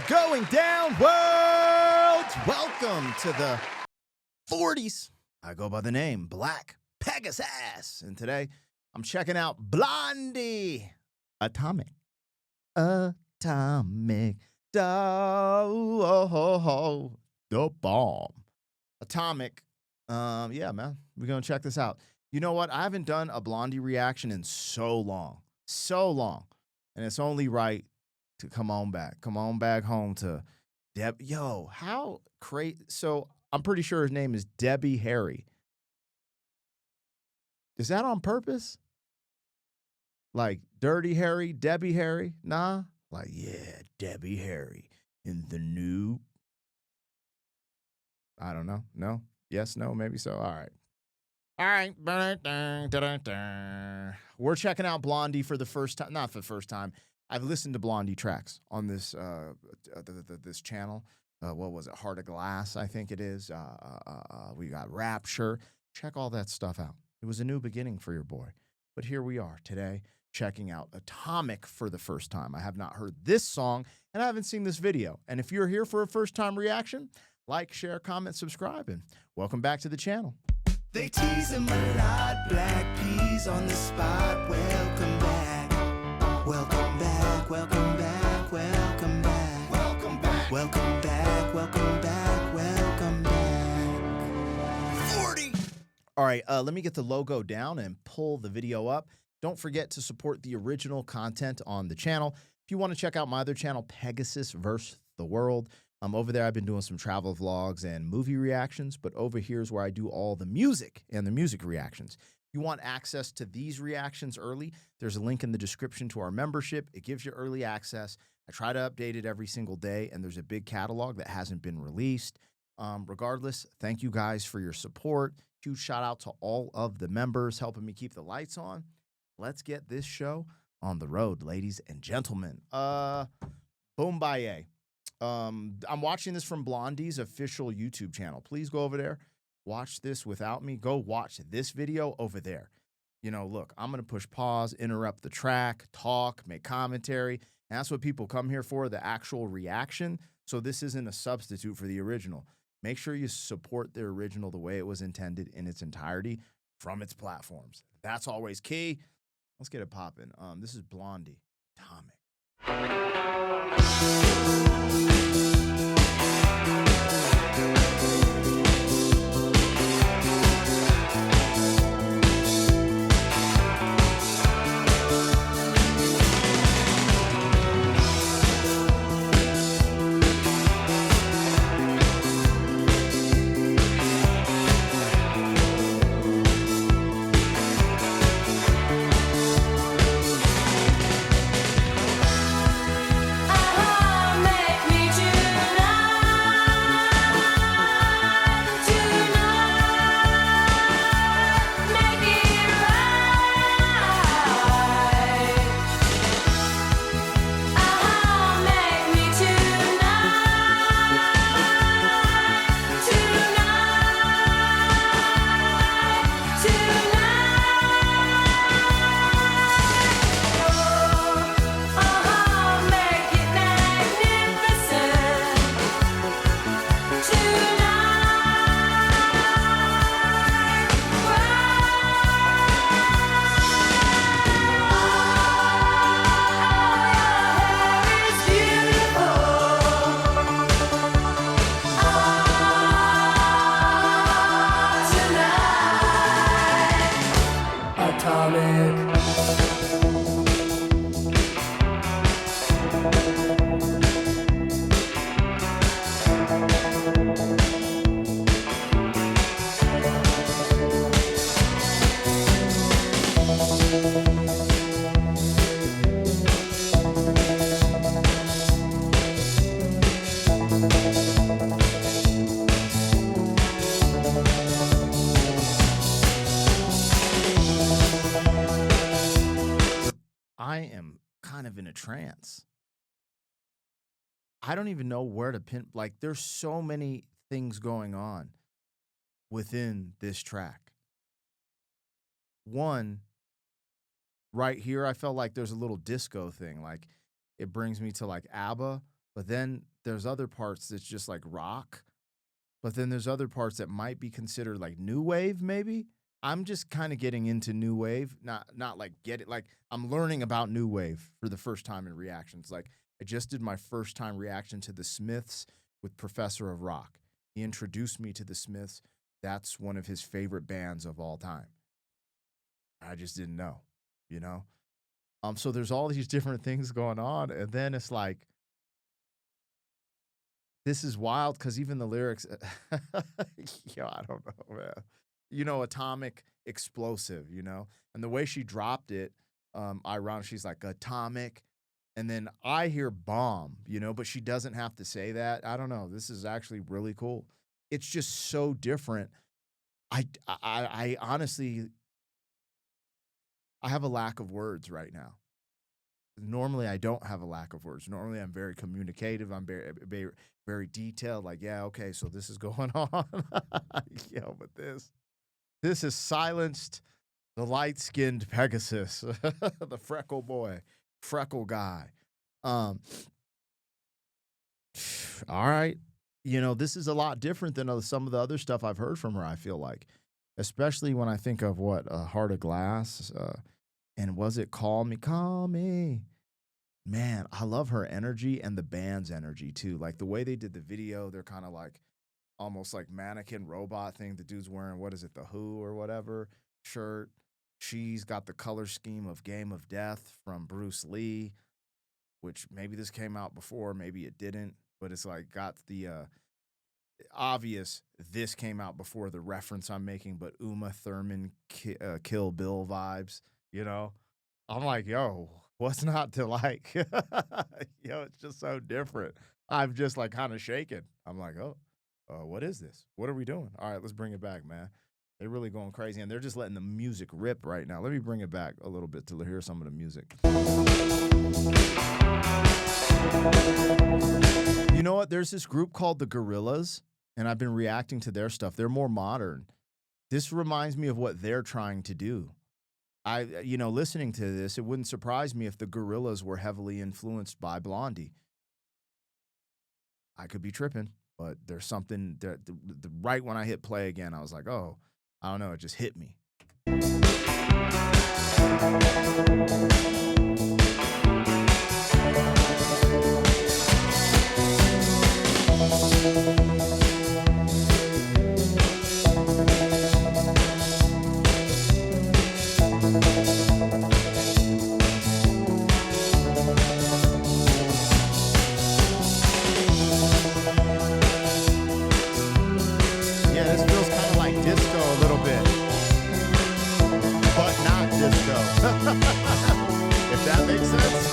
going down, world? Welcome to the 40s. I go by the name Black Pegasus, and today I'm checking out Blondie. Atomic. The bomb. Atomic. Yeah, man. We're going to check this out. You know what? I haven't done a Blondie reaction in so long. And it's only right to come on back home to Deb. Yo, how crazy. So I'm pretty sure his name is Debbie Harry. Is that on purpose? Like Dirty Harry, Debbie Harry? Nah. Like, yeah, Debbie Harry in the new. I don't know. No? Yes, no, maybe so. All right. We're checking out Blondie for the first time. Not for the first time. I've listened to Blondie tracks on this this channel. What was it? Heart of Glass, I think it is. We got Rapture. Check all that stuff out. It was a new beginning for your boy. But here we are today, checking out Atomic for the first time. I have not heard this song, and I haven't seen this video. And if you're here for a first-time reaction, like, share, comment, subscribe, and welcome back to the channel. They tease him a lot, black peas on the spot. Welcome back, welcome back, welcome back, welcome back, welcome back, welcome back, welcome back, welcome back. 40. All right, let me get the logo down and pull the video up. Don't forget to support the original content on the channel. If you want to check out my other channel, Pegasus vs. the World, over there I've been doing some travel vlogs and movie reactions, but over here is where I do all the music and the music reactions. If you want access to these reactions early, there's a link in the description to our membership. It gives you early access. I try to update it every single day, and there's a big catalog that hasn't been released. Regardless, thank you guys for your support. Huge shout out to all of the members helping me keep the lights on. Let's get this show on the road, ladies and gentlemen. Boombaye. I'm watching this from Blondie's official YouTube channel. Please go over there. Watch this without me. Go watch this video over there. You know, look, I'm going to push pause, interrupt the track, talk, make commentary. And that's what people come here for, the actual reaction. So this isn't a substitute for the original. Make sure you support the original the way it was intended in its entirety from its platforms. That's always key. Let's get it popping. This is Blondie, Atomic. I am kind of in a trance. I don't even know where to pin. Like, there's so many things going on within this track. One, right here, I felt like there's a little disco thing. Like, it brings me to like ABBA, but then there's other parts that's just like rock, but then there's other parts that might be considered like new wave, maybe. I'm just kind of getting into new wave, not like get it like I'm learning about new wave for the first time in reactions. Like I just did my first time reaction to the Smiths with Professor of Rock. He introduced me to the Smiths. That's one of his favorite bands of all time. I just didn't know, you know? So there's all these different things going on, and then it's like this is wild because even the lyrics, I don't know, man. Atomic explosive, and the way she dropped it, ironic. She's like atomic, and then I hear bomb, but she doesn't have to say that. I don't know. This is actually really cool. It's just so different. I honestly, I have a lack of words right now. Normally I don't have a lack of words. Normally I'm very communicative. I'm very, very detailed. Like, yeah, okay, so this is going on. But this has silenced the light-skinned Pegasus, the freckle boy, freckle guy. All right. This is a lot different than some of the other stuff I've heard from her, I feel like. Especially when I think of Heart of Glass, and was it Call Me, Call Me? Man, I love her energy and the band's energy too. Like the way they did the video, they're kind of like almost like mannequin robot thing. The dude's wearing, what is it, the Who or whatever shirt. She's got the color scheme of Game of Death from Bruce Lee, which maybe this came out before, maybe it didn't, but it's like got the obvious this came out before the reference I'm making, but Uma Thurman Kill Bill vibes, I'm like, yo, what's not to like? It's just so different. I'm just like kind of shaking. I'm like, oh, what is this? What are we doing? All right, let's bring it back, man. They're really going crazy, and they're just letting the music rip right now. Let me bring it back a little bit to hear some of the music. You know what? There's this group called the Gorillas, and I've been reacting to their stuff. They're more modern. This reminds me of what they're trying to do. Listening to this, it wouldn't surprise me if the Gorillas were heavily influenced by Blondie. I could be tripping, but there's something that right when I hit play again, I was like, oh, I don't know, it just hit me. If that makes sense.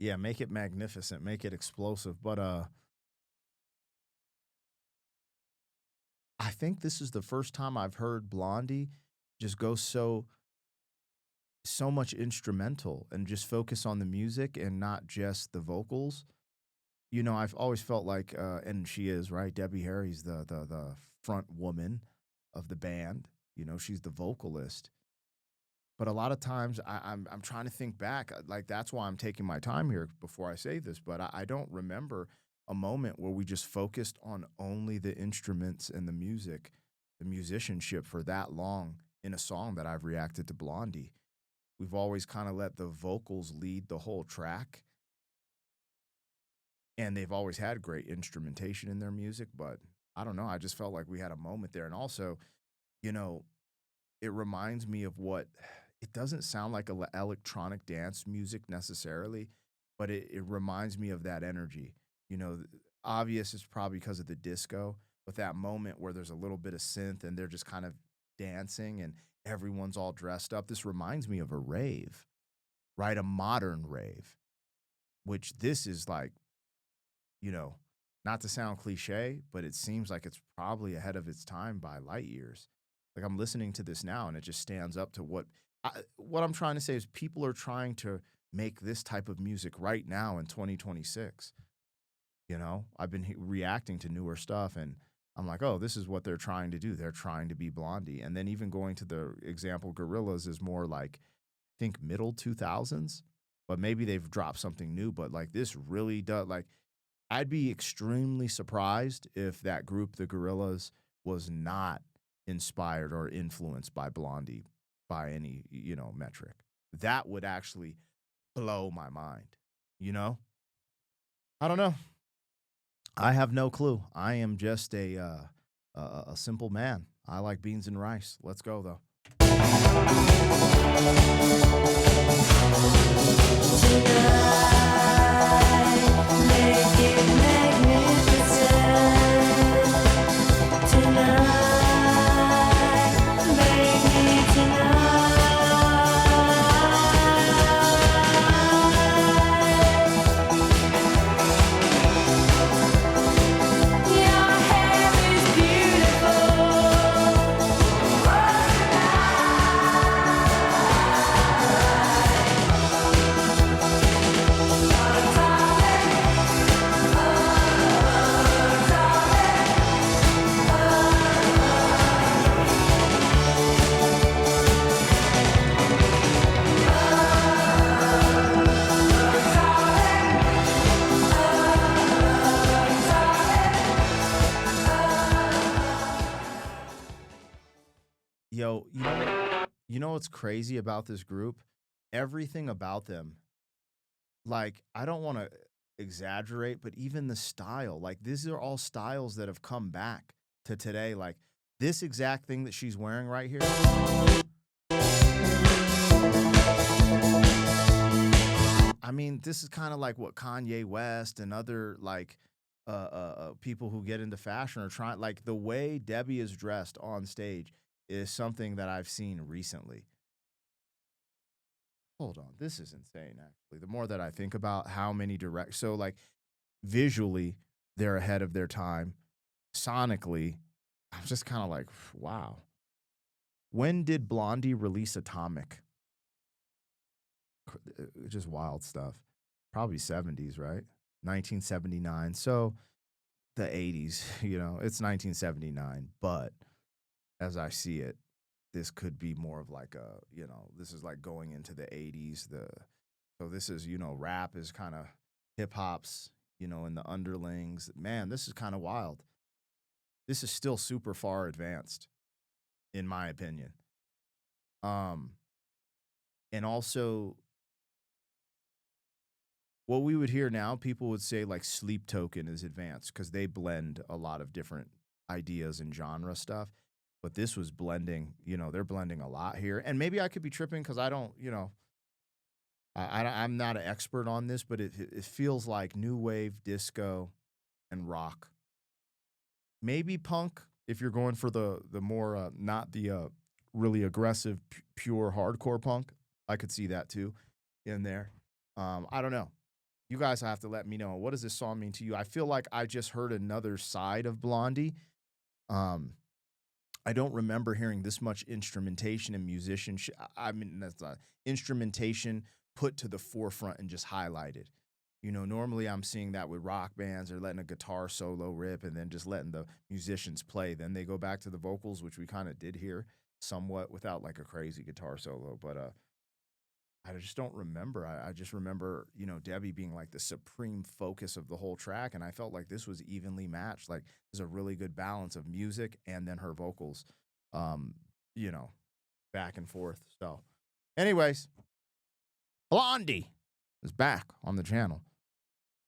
Yeah, make it magnificent, make it explosive. But I think this is the first time I've heard Blondie just go so much instrumental and just focus on the music and not just the vocals. I've always felt like, and she is, right? Debbie Harry's the front woman of the band. She's the vocalist. But a lot of times I'm trying to think back. Like that's why I'm taking my time here before I say this. But I don't remember a moment where we just focused on only the instruments and the music, the musicianship for that long in a song that I've reacted to Blondie. We've always kind of let the vocals lead the whole track, and they've always had great instrumentation in their music. But I don't know. I just felt like we had a moment there, and also, you know, it reminds me of what it doesn't sound like electronic dance music necessarily, but it reminds me of that energy. You know, obvious it's probably because of the disco, but that moment where there's a little bit of synth and they're just kind of dancing and everyone's all dressed up. This reminds me of a rave, right? A modern rave, which this is like, you know, not to sound cliche, but it seems like it's probably ahead of its time by light years. Like I'm listening to this now and it just stands up to what I'm trying to say is people are trying to make this type of music right now in 2026. You know, I've been reacting to newer stuff and I'm like, oh, this is what they're trying to do. They're trying to be Blondie. And then even going to the example, Gorillas is more like, I think middle 2000s, but maybe they've dropped something new. But like this really does, like, I'd be extremely surprised if that group, the Gorillas, was not inspired or influenced by Blondie by any, metric. That would actually blow my mind, you know? I don't know. I have no clue. I am just a simple man. I like beans and rice. Let's go, though. Yo, you know what's crazy about this group? Everything about them, like, I don't want to exaggerate, but even the style, like, these are all styles that have come back to today. Like, this exact thing that she's wearing right here. I mean, this is kind of like what Kanye West and other like people who get into fashion are trying. Like the way Debbie is dressed on stage is something that I've seen recently. Hold on, this is insane. Actually, the more that I think about how many so like visually they're ahead of their time. Sonically, I'm just kind of like, wow. When did Blondie release Atomic? Just wild stuff. Probably 70s, right? 1979. So the 80s, it's 1979. But as I see it, this could be more of like this is like going into the 80s. So this is, rap is kind of hip hop's, in the underlings. Man, this is kind of wild. This is still super far advanced, in my opinion. And also, what we would hear now, people would say like Sleep Token is advanced because they blend a lot of different ideas and genre stuff. But this was blending, they're blending a lot here. And maybe I could be tripping because I don't, I'm not an expert on this, but it feels like new wave, disco, and rock. Maybe punk if you're going for the more, not the really aggressive, pure hardcore punk. I could see that too in there. I don't know. You guys have to let me know. What does this song mean to you? I feel like I just heard another side of Blondie. I don't remember hearing this much instrumentation and musicianship. I mean, that's instrumentation put to the forefront and just highlighted. Normally I'm seeing that with rock bands. They're letting a guitar solo rip and then just letting the musicians play. Then they go back to the vocals, which we kind of did here. somewhat without like a crazy guitar solo, but I just don't remember. I just remember, you know, Debbie being like the supreme focus of the whole track, and I felt like this was evenly matched. Like there's a really good balance of music and then her vocals, you know, back and forth. So, anyways, Blondie is back on the channel,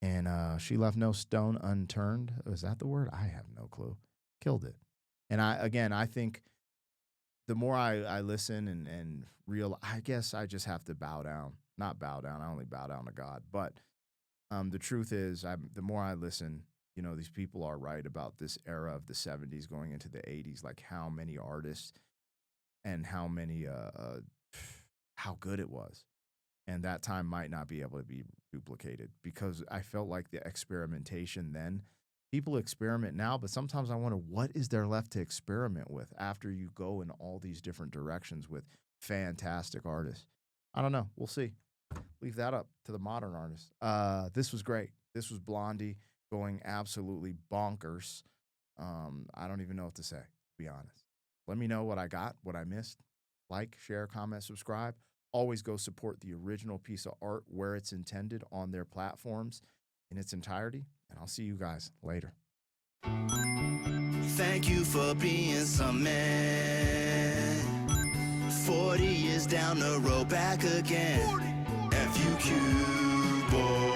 and she left no stone unturned. Is that the word? I have no clue. Killed it. And I think the more I listen and I guess I just have to bow down. Not bow down. I only bow down to God. But the truth is, the more I listen, you know, these people are right about this era of the 70s going into the 80s, like how many artists and how many, how good it was. And that time might not be able to be duplicated because I felt like the experimentation then, people experiment now, but sometimes I wonder what is there left to experiment with after you go in all these different directions with fantastic artists. I don't know. We'll see. Leave that up to the modern artists. This was great. This was Blondie going absolutely bonkers. I don't even know what to say, to be honest. Let me know what I got, what I missed. Like, share, comment, subscribe. Always go support the original piece of art where it's intended on their platforms in its entirety. And I'll see you guys later. Thank you for being some man. 40 years down the road, back again. FUQ, boy.